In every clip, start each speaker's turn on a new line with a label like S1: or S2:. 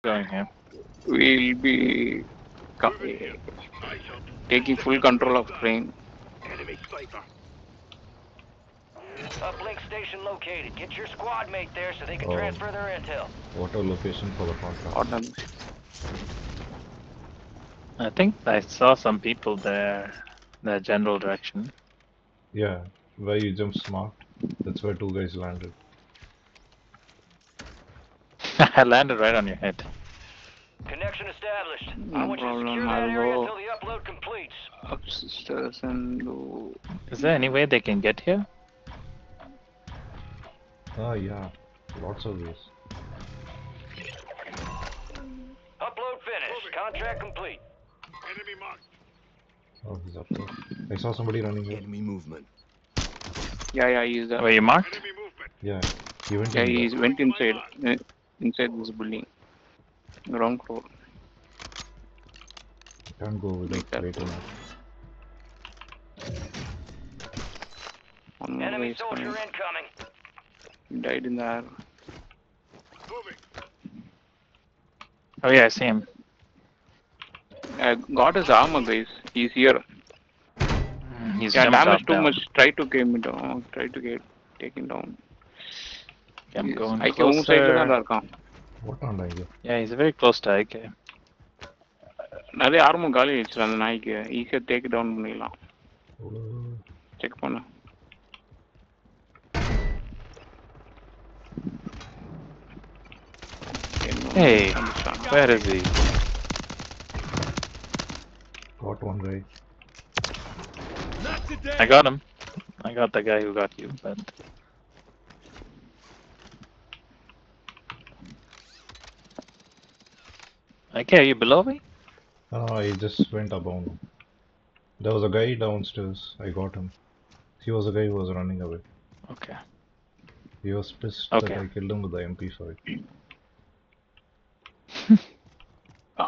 S1: going here.
S2: We'll be taking full control of train.
S3: Enemy sniper.
S4: Uplink station located. Get your squad mate there so they can transfer their intel.
S5: Auto location for the contract.
S2: Ordnance.
S1: I think I saw some people there. The general direction.
S5: Yeah, where you jump smart. That's where two guys landed.
S1: I landed right on your head.
S4: Connection established.
S2: No
S4: I want you to
S2: problem,
S4: secure that
S2: I'll
S4: area
S2: go.
S4: until the upload completes.
S2: Upstairs and do.
S1: Is there any way they can get here?
S5: Ah, yeah, lots of ways.
S4: Upload finished. Contract complete.
S3: Enemy marked.
S5: Oh, he's up there. I saw somebody running here.
S3: Enemy movement.
S2: Yeah, he's there.
S1: Were you marked?
S3: Enemy movement.
S5: Yeah, he went
S2: Yeah,
S5: in
S2: he
S5: there.
S2: went inside. Inside this building. Ground floor.
S5: Can't go without waiting.
S2: One more guy
S4: Enemy
S2: is
S4: soldier
S2: coming.
S4: incoming.
S2: He died in the air.
S3: Moving.
S1: Oh yeah, I see him.
S2: I got his armor, guys. He's here.
S1: He's
S2: Yeah,
S1: jumped
S2: damage
S1: up
S2: too
S1: down.
S2: much. Try to get him down. Try to get taken down.
S1: I'm going
S2: I can side la
S1: closer.
S2: irkan.
S5: What on idea?
S1: Yeah, he's very close to IK.
S2: நிறைய armour காலி ஆயிடுச்சு அந்த நாய்க்கு. ஈஸியா take down பண்ணிடலாம். Check பண்ணு.
S1: Hey, where is he?
S5: Got one guy.
S1: I got him. I got the guy who got you, but okay, are you below me?
S5: I just went above. There was a guy downstairs. I got him. He was a guy who was running away.
S1: Okay.
S5: He was pissed
S1: Okay.
S5: that I killed him with the MP5.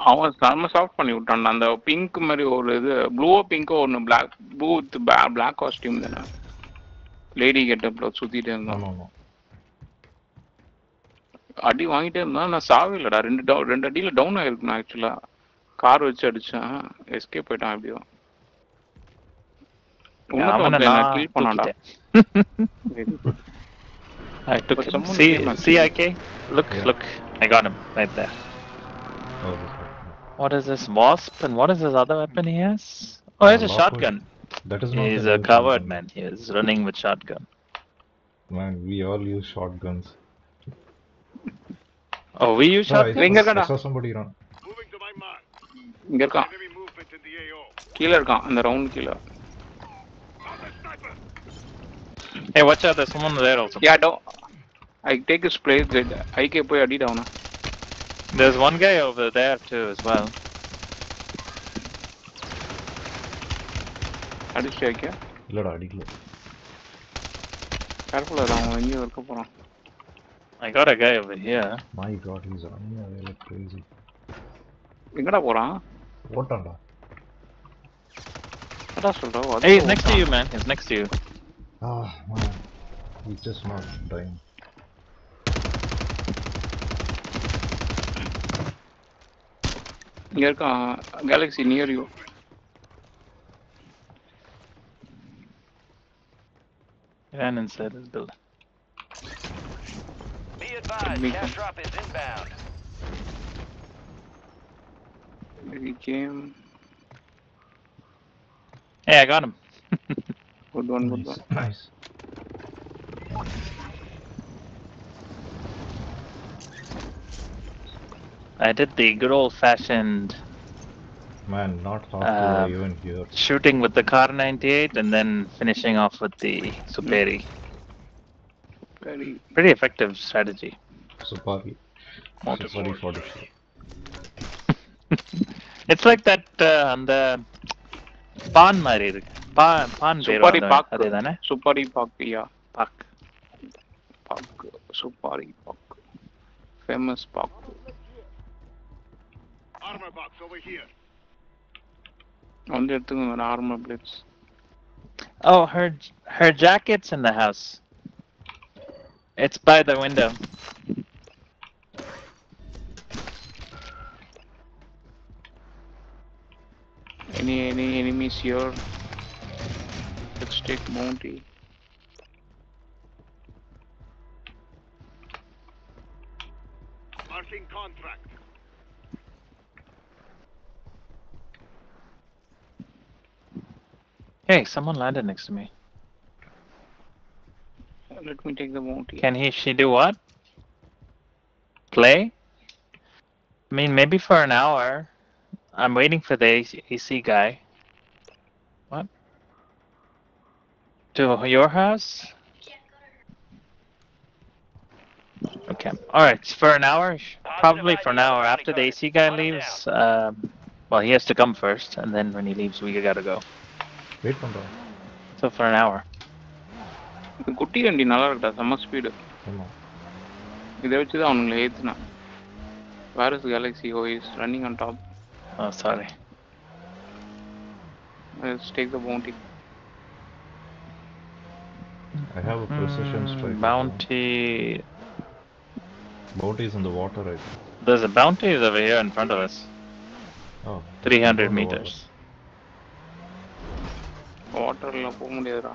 S2: அவன் செம்ம soft பண்ணி விட்டான். அந்த pink மாதிரி ஒரு இது ப்ளூவோ பிங்கோ ஒன்று black blue with black costume தானே லேடி கெட்டப்ல சுத்திட்டே
S5: No,
S2: இருந்தான்.
S5: no, no.
S2: அடி வாங்கிட்டே இருந்தான். நான் சாவே இல்லடா. ரெண்டு அடியில டவுன் ஆயிருக்கணும் ஆக்சுவலா. கார் வச்சு அடிச்சேன். எஸ்கேப் போயிட்டான் எப்படியோ.
S1: அவனை
S2: நான்
S1: நான்
S2: kill பண்ணான்டா.
S1: தூக்கிட்டேன். I took
S2: But
S1: him.
S2: someone
S1: See,
S2: came and
S1: see
S2: killed
S1: IK? Look,
S5: Yeah.
S1: look. I got him right there.
S5: Oh, this guy.
S1: What is this wasp? And what is this other weapon he has? Oh, he has a
S5: Lockwood.
S1: shotgun.
S5: That is not
S1: He's
S5: the
S1: a
S5: new
S1: coward
S5: shotgun.
S1: man. He is running with shotgun.
S5: Man, we all use shotguns.
S1: Oh, we use
S5: No, I,
S1: shotguns?
S2: Eங்க
S5: I
S2: இருக்கடா?
S5: saw somebody run.
S3: Moving to my mark.
S2: இங்க இருக்கான்.
S3: Enemy movement in the AO.
S2: கீழே இருக்கான். அந்த round கீழே.
S3: On the sniper.
S1: Hey, watch out. There's someone there also.
S2: Yeah to I take his place. ஐகே போய் அடிடா அவனை.
S1: There's one guy over there too as well.
S2: அடிச்சு ஐகே.
S5: இல்லடா அடிக்கல.
S2: கேர்ஃபுல்லா இரு. அவன் எங்கேயும் இருக்க போறான்.
S1: I got a guy over here.
S5: My god, he's running away like crazy.
S2: எங்கடா போறான்?
S5: ஓட்டான்டா.
S2: என்னடா சொல்ற?
S1: Hey, he's next to you, man. He's next to you.
S5: Ah, man. He's just not dying.
S2: இங்க இருக்கான். Galaxy near you.
S1: Ran inside this building.
S4: Be advised, cash drop is inbound.
S2: He came.
S1: Hey, I got him.
S2: Good one, good
S5: Nice.
S2: one.
S5: Nice.
S1: I did the good old-fashioned
S5: Man, not half to even here.
S1: shooting with the Kar 98 and then finishing off with the Superi.
S2: Very.
S1: Pretty effective strategy.
S5: Supari. Supari 40.
S1: It's like that அந்த பான் மாதிரி இருக்கு. பான் பேர்
S2: சுப்பாரி பாக்.
S1: அதேதானே?
S2: சுப்பாரி பாக். யா.
S1: பாக்.
S2: பாக். சுப்பாரி பாக். Famous Bagh.
S3: Armor box over here.
S2: வந்து எடுத்துங்க armour plates.
S1: Oh, her jacket's in the house. It's by the window.
S2: Any enemies here? Let's take bounty.
S3: Marking contract.
S1: Hey, someone landed next to me.
S2: Let me take the bounty.
S1: Can she do what? Play? I mean, maybe for an hour. I'm waiting for the AC guy. What? To your house? Okay. Alright, for an hour? Probably for an hour. After the AC guy leaves, well, he has to come first, and then when he leaves, we gotta go.
S5: Wait பண்றோம்.
S1: So for an hour.
S2: இந்த குட்டி வண்டி நல்லா இருக்குடா, செம்ம speed.
S5: ஆமா.
S2: இதை வச்சு தான் அவனுங்களை ஏத்துனான். Where is Galaxy? Oh, he's running on top.
S1: Oh, sorry.
S2: Let's take the bounty.
S5: I have a precision strike.
S1: Bounty.
S5: Bounty is in the water, I think.
S1: There's a bounty over here in front of us.
S5: Oh.
S1: 300 meters.
S2: வாட்டர்ல போக முடியாதுடா.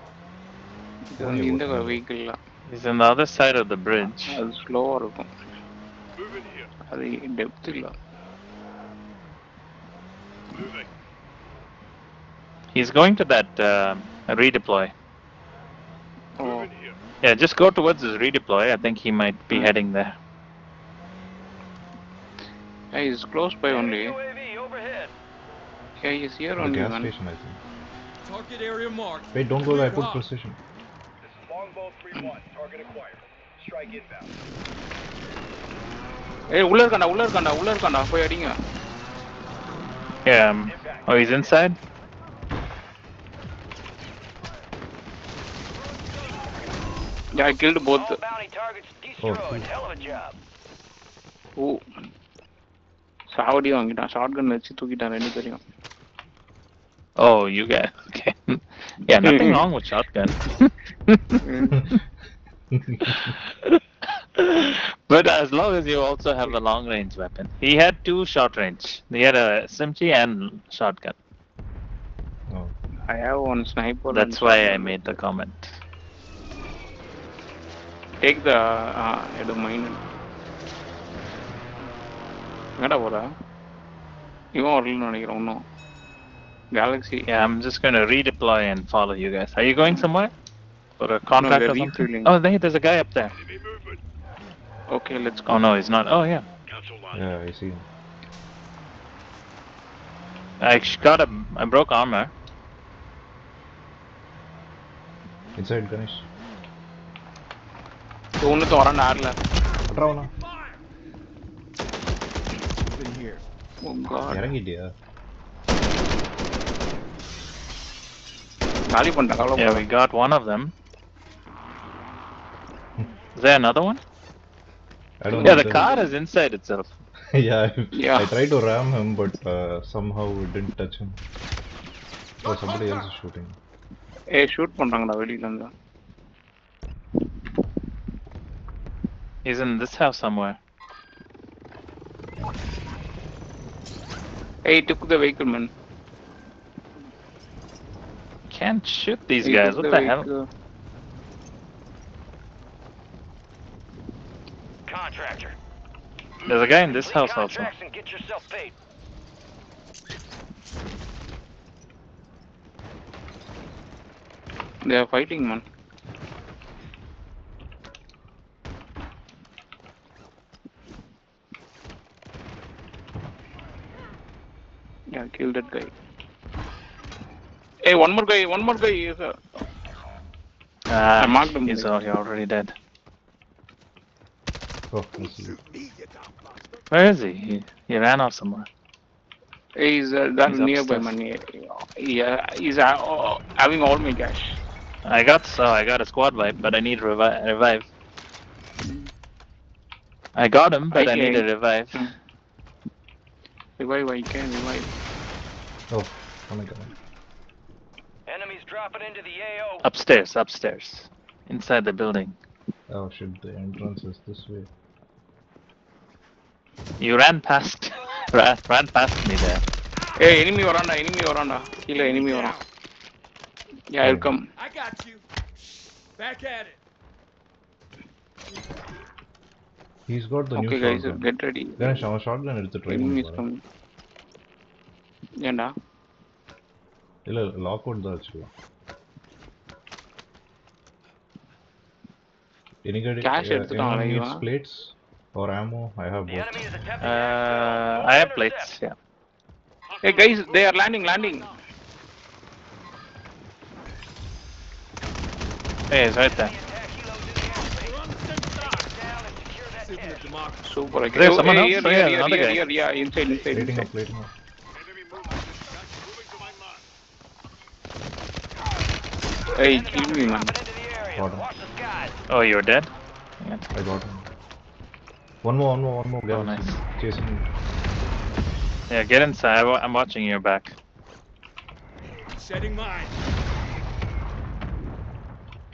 S2: இது வந்து இந்த வெஹிக்கிள்ல.
S1: He's on the other side of the bridge.
S2: அது ஸ்லோவா இருக்கும்.
S3: Moving here.
S2: அது டெப்த் இல்ல.
S3: Moving.
S1: He's going to that redeploy.
S2: Oh,
S3: Moving here.
S1: Yeah, just go towards his redeploy. I think he might be heading there.
S2: yeah, he's close by only.
S4: UAV overhead.
S2: Yeah, he's here
S5: The
S2: only,
S5: gas
S2: man.
S5: station, I think.
S6: Target area marked.
S5: Wait, don't go there. I put precision.
S3: This is Longbow 3-1. Target acquired. Strike inbound.
S2: ஏய் உள்ள இருக்கான்டா போய் அடிங்க.
S1: Yeah. Oh, he's inside?
S2: Yeah, I killed both.
S4: All bounty targets destroyed. Hell of a job.
S2: ஓ சாவடி வாங்கிட்டான். Shotgun வச்சு தூக்கிட்டான் ரெண்டு பேரையும்.
S1: Oh, you guys. Okay. Yeah, nothing wrong with shotgun. But as long as you also have a long range weapon. He had 2 short range. He had a SMG and shotgun.
S5: Oh.
S2: I have one sniper.
S1: That's why I made the comment.
S2: Take the edu mine. எங்கடா போற? இவன் வரலன்னு நினைக்கிறேன் இன்னும். Galaxy.
S1: Yeah, I'm just going to redeploy and follow you guys. Are you going somewhere? For a contract
S2: we're
S1: or something?
S2: refueling.
S1: Oh, there's a guy up there.
S3: Enemy movement.
S2: Okay, let's go.
S1: Oh, no, he's not. Oh, yeah.
S3: Cancel line.
S5: Yeah, I see him.
S1: I broke armor.
S5: Inside, Ganesh.
S2: ஒன்னுக்கு வரான்டா ஆர்ல.
S5: பட்றாவனா.
S6: In here.
S2: Oh god.
S5: இறங்கிட்டியா?
S2: காலி பண்ணிட்டேன் கவலை.
S1: Yeah, we got one of them. Is there another one?
S5: I don't
S1: Yeah,
S5: know.
S1: the car is inside itself.
S2: Yeah.
S5: I tried to ram him, but somehow it didn't touch him. Oh, somebody else is shooting.
S2: ஏய் shoot பண்றாங்கடா வெளியில இருந்து.
S1: He's in this house somewhere.
S2: Hey, took the vehicle, man.
S1: Can't shoot these
S2: He
S1: guys.
S2: took
S1: What the hell?
S2: vehicle.
S4: Contractor.
S1: There's a guy in this
S4: Complete
S1: house also.
S4: contracts and get yourself paid.
S2: They are fighting, man. Yeah, kill that guy. Hey, one more guy. Is I marked him.
S1: He's already dead.
S5: Oh, this is
S1: Where is he? He ran off somewhere.
S2: He's that
S1: He's
S2: nearby,
S1: upstairs.
S2: man. Yeah, he's having all my cash.
S1: I got a squad wipe, but I need revive. I got him, but I need a revive.
S2: Revive, I can revive.
S5: Oh my god.
S4: Enemies dropping into the AO.
S1: Upstairs. Inside the building.
S5: Oh shit, the entrance is this way.
S1: You ran past me there.
S2: ஏய் enemy வரான்டா கீழ enemy வரான். Yeah, I'll come.
S6: I got you. Back at it.
S5: He's got the
S2: Okay
S5: new
S2: guys,
S5: shotgun.
S2: get ready.
S5: Ganesh, அவன் shotgun எடுத்து try
S2: Enemy
S5: பண்ணி
S2: is
S5: பாரு.
S2: coming. ஏன்டா?
S5: இல்ல log out தான் வச்சுக்கலாம்.
S2: Cash எடுத்துட்டான்
S5: Anyone
S2: இவன்.
S5: needs plates or ammo? I have
S4: The
S5: both.
S4: enemy is attempting to
S1: I have plates. Yeah.
S2: Hey guys, they are landing.
S1: Hey, it's right there.
S4: attack helos in the airspace.
S6: We're on the same side.
S4: Down and secure that
S6: Saving the
S4: cash.
S6: democracy.
S2: Super.
S1: There's someone else?
S2: Here,
S1: Oh, yeah, another guy.
S2: yeah, inside.
S5: Plating up.
S3: Enemy movement. Moving to my mark.
S2: Hey,
S4: Enemy
S2: kill me man.
S4: dropping into the area.
S5: Got him.
S4: Watch the skies.
S1: Oh, you're dead? Yeah.
S5: I got him. One more.
S1: Oh, nice.
S5: Chasing me.
S1: Yeah, get inside. I'm watching your back.
S6: Setting mine.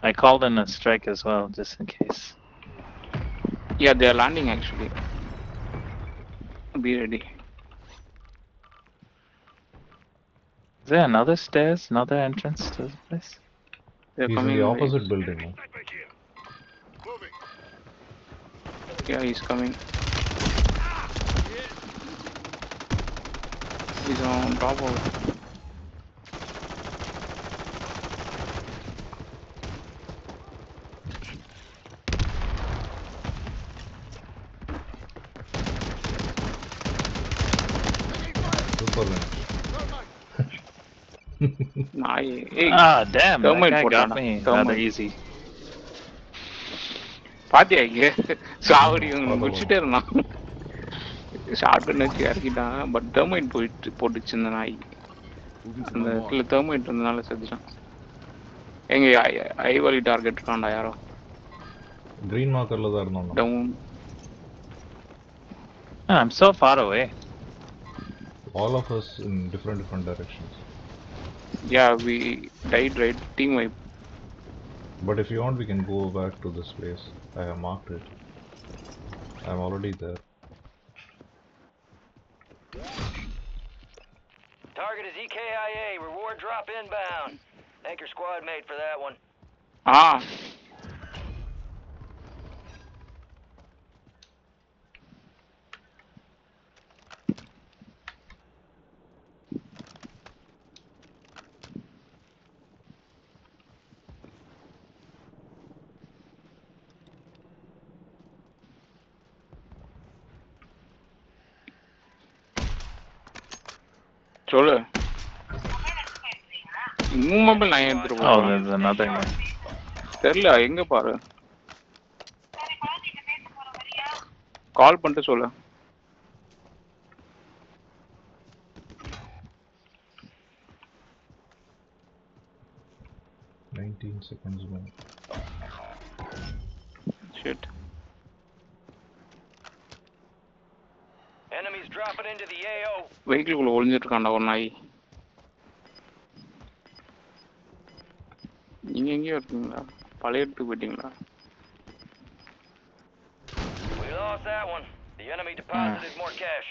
S1: I called in a strike as well, just in case.
S2: Yeah, they are landing actually. Be ready.
S1: Is there another stairs, another entrance to this place?
S2: They are
S5: He's in
S2: coming.
S5: the opposite building now.
S3: Back here. Moving.
S2: Yeah, he's coming. He's on top of it.
S5: Super win.
S2: Hey,
S1: Ah, damn! That
S2: Thermite
S1: guy got
S2: போட்டானா?
S1: me
S2: Thermite.
S1: rather easy.
S2: பாத்தியா இங்க சாவடி முடிச்சுட்டே இருந்தான். Shotgun வச்சு இறக்கிட்டான். But thermite போட்டுச்சு இந்த நாய்.
S6: Moving to
S2: அந்த
S6: my mark.
S2: இடத்துல தெர்மைட் இருந்தனால செத்துட்டான். எங்க ஐவலி டார்கெட் இருக்கான்டா யாரோ.
S5: Green markerல தான் இருந்தான்.
S2: Down.
S1: I'm so far away.
S5: All of us in different directions.
S2: Yeah, we died right. Team wipe.
S5: But if you want, we can go back to this place. I have marked it. I'm already there.
S4: Target is EKIA. Reward drop inbound. Thank your squad mate for that one.
S2: Ah. சொல்லு இன்னும் mobile நான் எடுத்துட்டு
S1: Oh,
S2: போறேன்.
S1: there's another guy.
S2: தெரியல எங்க பாரு. கால் பண்ணிட்டு சொல்லு.
S5: seconds more.
S2: Shit.
S4: Enemies dropping into the AO.
S2: Vehicle குள்ள ஒளிஞ்சிட்டு இருக்கான்டா ஒரு நாய். நீங்க எங்கேயோ இருக்கீங்களா? பழைய இடத்துக்கு போயிட்டீங்களா?
S4: We lost that one. The enemy deposited more cash.